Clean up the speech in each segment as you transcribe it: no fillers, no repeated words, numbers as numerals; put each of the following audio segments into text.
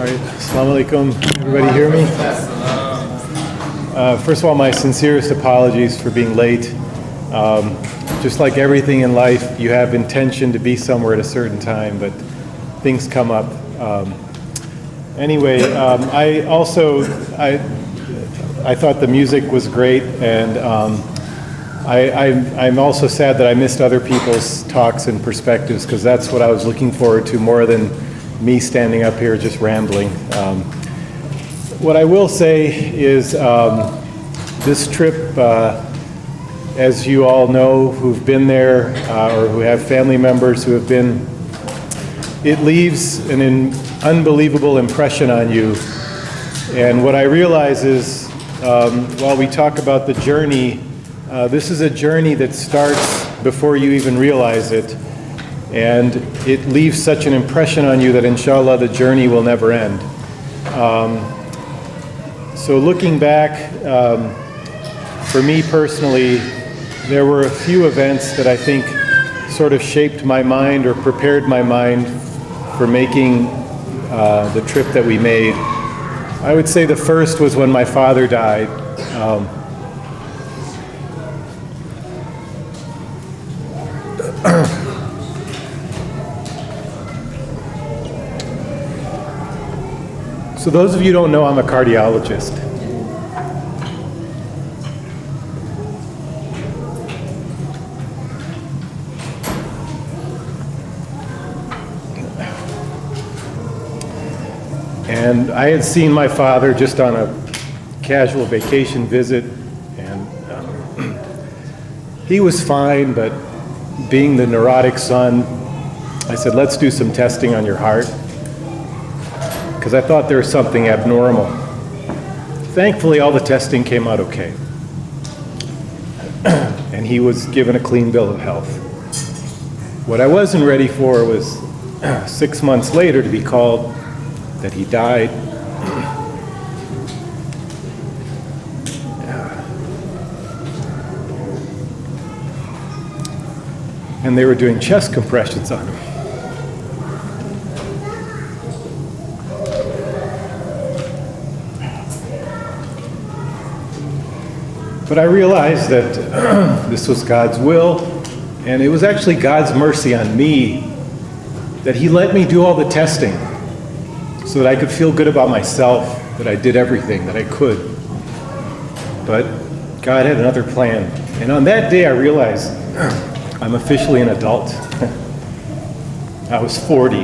All right, Assalamu alaikum. Everybody hear me? First of all, my sincerest apologies for being late. Just like everything in life, you have intention to be somewhere at a certain time, but things come up. Anyway, I thought the music was great, and I'm also sad that I missed other people's talks and perspectives, because that's what I was looking forward to more than me standing up here just rambling. What I will say is this trip, as you all know who've been there or who have family members who have been, it leaves an unbelievable impression on you. And what I realize is, while we talk about the journey, this is a journey that starts before you even realize it. And it leaves such an impression on you that inshallah the journey will never end. So looking back, for me personally, there were a few events that I think sort of shaped my mind or prepared my mind for making the trip that we made. I would say the first was when my father died. So those of you who don't know, I'm a cardiologist. And I had seen my father just on a casual vacation visit, and he was fine, but being the neurotic son, I said, let's do some testing on your heart, because I thought there was something abnormal. Thankfully, all the testing came out okay. And he was given a clean bill of health. What I wasn't ready for was 6 months later to be called that he died. And they were doing chest compressions on him. But I realized that this was God's will, and it was actually God's mercy on me that he let me do all the testing so that I could feel good about myself, that I did everything that I could. But God had another plan. And on that day I realized I'm officially an adult. I was 40.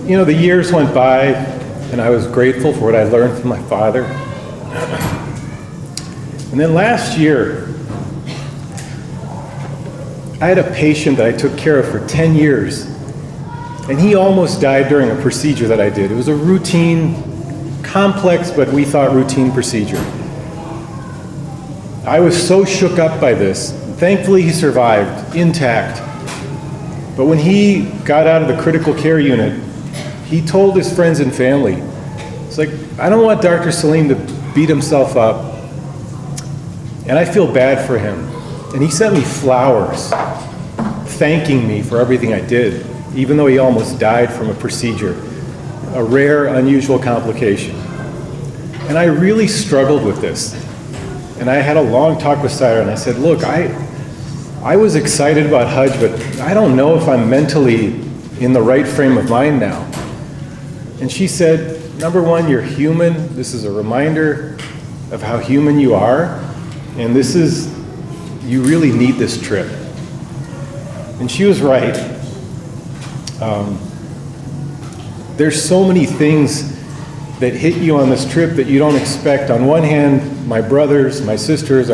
You know, the years went by, and I was grateful for what I learned from my father. And then last year, I had a patient that I took care of for 10 years, and he almost died during a procedure that I did. It was a routine, complex, but we thought routine procedure. I was so shook up by this. Thankfully, he survived, intact. But when he got out of the critical care unit, he told his friends and family, it's like, I don't want Dr. Salim to beat himself up, and I feel bad for him. And he sent me flowers, thanking me for everything I did, even though he almost died from a procedure, a rare, unusual complication. And I really struggled with this. And I had a long talk with Syra, and I said, look, I was excited about Hajj, but I don't know if I'm mentally in the right frame of mind now. And she said, number one, you're human. This is a reminder of how human you are. And you really need this trip. And she was right. There's so many things that hit you on this trip that you don't expect. On one hand, my brothers, my sisters,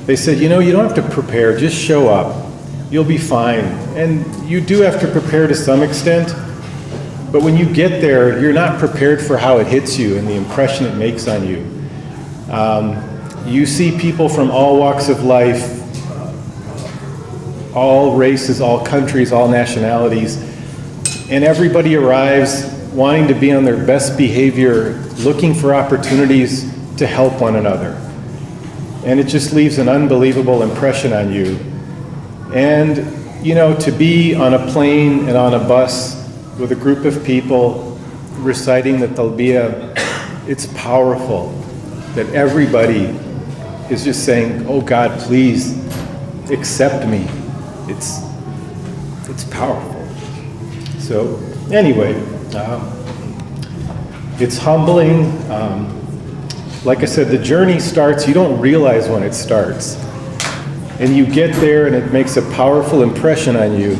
they said, you know, you don't have to prepare, just show up. You'll be fine. And you do have to prepare to some extent, but when you get there, you're not prepared for how it hits you and the impression it makes on you. You see people from all walks of life, all races, all countries, all nationalities, and everybody arrives wanting to be on their best behavior, looking for opportunities to help one another. And it just leaves an unbelievable impression on you. And, you know, to be on a plane and on a bus with a group of people reciting the talbiyah, it's powerful that everybody is just saying, oh God, please accept me. It's powerful. So anyway, it's humbling. Like I said, the journey starts, you don't realize when it starts. And you get there and it makes a powerful impression on you.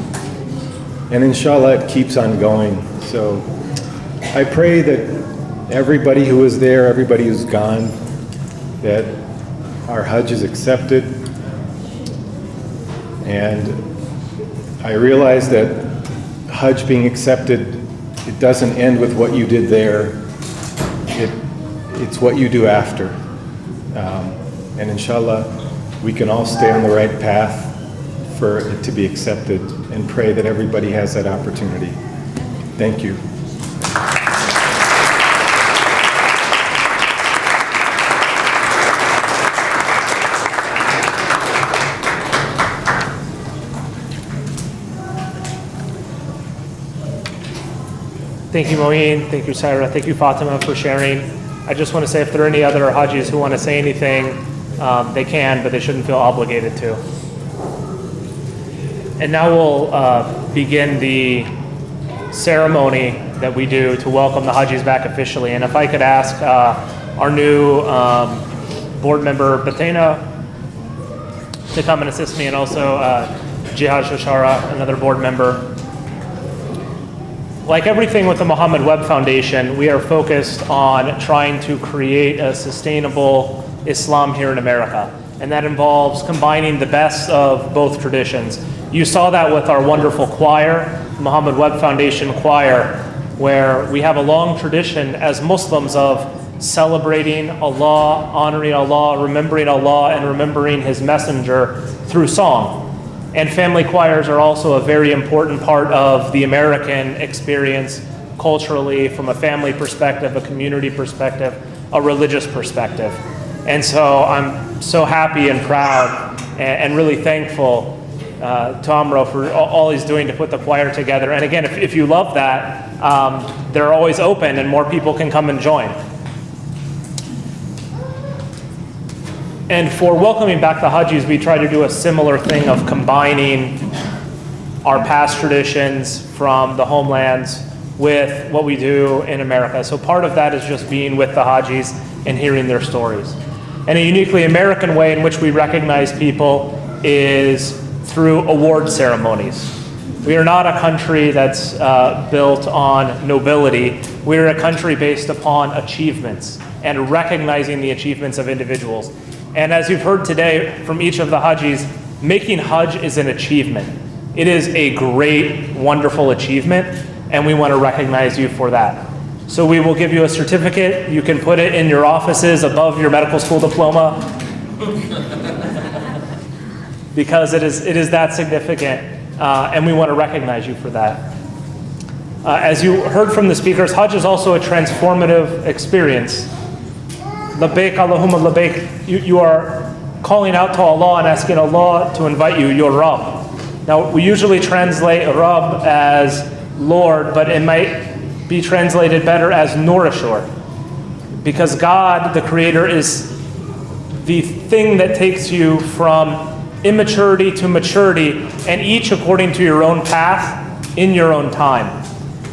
And inshallah, it keeps on going. So I pray that everybody who is there, everybody who's gone, that our Hajj is accepted. And I realize that Hajj being accepted, it doesn't end with what you did there. It's what you do after. And inshallah, we can all stay on the right path for it to be accepted, and pray that everybody has that opportunity. Thank you. Thank you, Moeen. Thank you, Saira. Thank you, Fatima, for sharing. I just want to say if there are any other Hajjis who want to say anything, they can, but they shouldn't feel obligated to. And now we'll begin the ceremony that we do to welcome the Hajjis back officially. And if I could ask our new board member, Bathena, to come and assist me, and also Jihad Shoshara, another board member. Like everything with the Muhammad Webb Foundation, we are focused on trying to create a sustainable Islam here in America. And that involves combining the best of both traditions. You saw that with our wonderful choir, Muhammad Webb Foundation Choir, where we have a long tradition as Muslims of celebrating Allah, honoring Allah, remembering Allah, and remembering His Messenger through song. And family choirs are also a very important part of the American experience culturally, from a family perspective, a community perspective, a religious perspective. And so I'm so happy and proud and really thankful to Amro for all he's doing to put the choir together. And again, if you love that, they're always open and more people can come and join. And for welcoming back the Hajjis, we try to do a similar thing of combining our past traditions from the homelands with what we do in America. So part of that is just being with the Hajjis and hearing their stories. And a uniquely American way in which we recognize people is through award ceremonies. We are not a country that's built on nobility. We're a country based upon achievements and recognizing the achievements of individuals. And as you've heard today from each of the Hajjis, making Hajj is an achievement. It is a great, wonderful achievement, and we want to recognize you for that. So we will give you a certificate. You can put it in your offices above your medical school diploma, because it is that significant, and we want to recognize you for that. As you heard from the speakers, Hajj is also a transformative experience. Labbaik Allahumma labbaik. You are calling out to Allah and asking Allah to invite you, your Rabb. Now, we usually translate Rabb as Lord, but it might be translated better as Nourishor, because God, the Creator, is the thing that takes you from immaturity to maturity, and each according to your own path in your own time.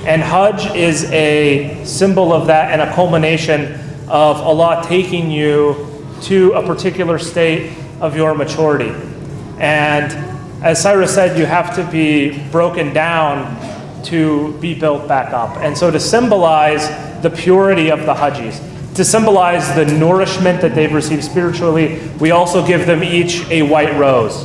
And Hajj is a symbol of that and a culmination of Allah taking you to a particular state of your maturity. And as Cyrus said, you have to be broken down to be built back up. And so to symbolize the purity of the Hajjis, to symbolize the nourishment that they've received spiritually, we also give them each a white rose.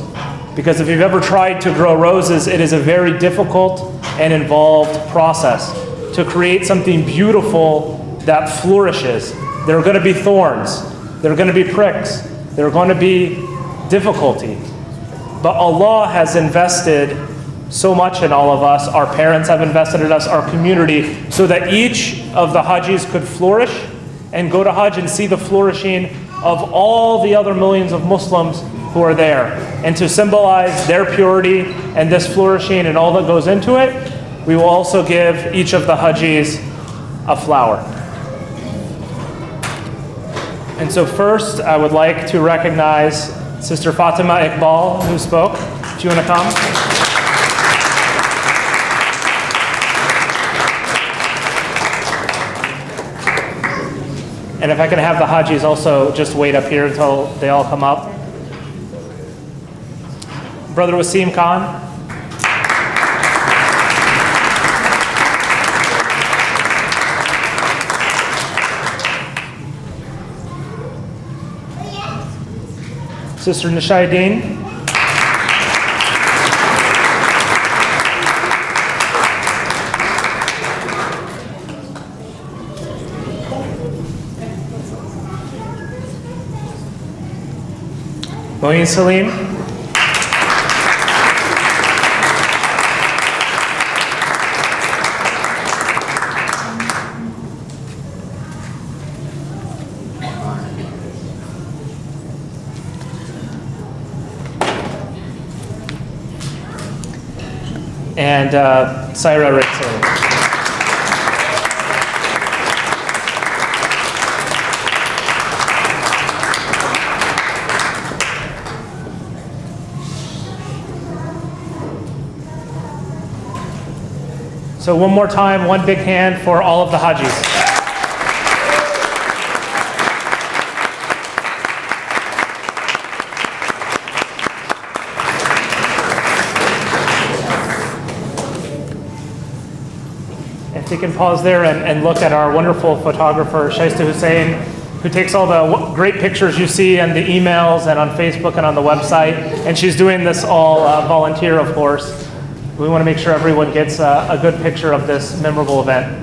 Because if you've ever tried to grow roses, it is a very difficult and involved process to create something beautiful that flourishes. There are going to be thorns, there are going to be pricks, there are going to be difficulty. But Allah has invested so much in all of us. Our parents have invested in us, our community, so that each of the Hajjis could flourish and go to Hajj and see the flourishing of all the other millions of Muslims who are there. And to symbolize their purity and this flourishing and all that goes into it, we will also give each of the Hajjis a flower. And so first, I would like to recognize Sister Fatima Iqbal, who spoke. Do you want to come? And if I can have the Hajjis also just wait up here until they all come up. Brother Wasim Khan. Sister Nishaydeen. Moeen Salim. And Saira Ritzel. So one more time, one big hand for all of the Hajjis. If we can pause there and look at our wonderful photographer, Shaista Hussein, who takes all the great pictures you see and the emails and on Facebook and on the website. And she's doing this all volunteer, of course. We want to make sure everyone gets a good picture of this memorable event.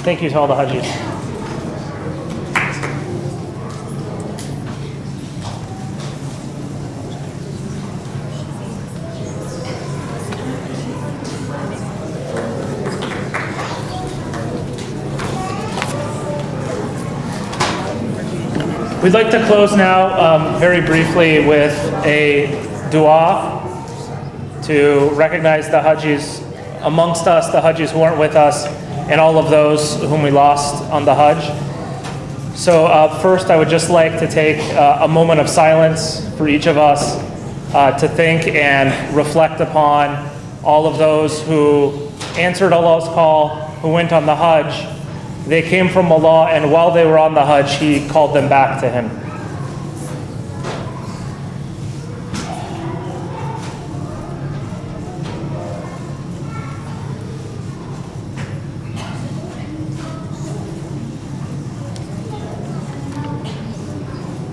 Thank you to all the Hajjis. We'd like to close now very briefly with a dua to recognize the Hajjis amongst us, the Hajjis who aren't with us, and all of those whom we lost on the Hajj. So first, I would just like to take a moment of silence for each of us to think and reflect upon all of those who answered Allah's call, who went on the Hajj. They came from Allah, and while they were on the Hajj, He called them back to Him.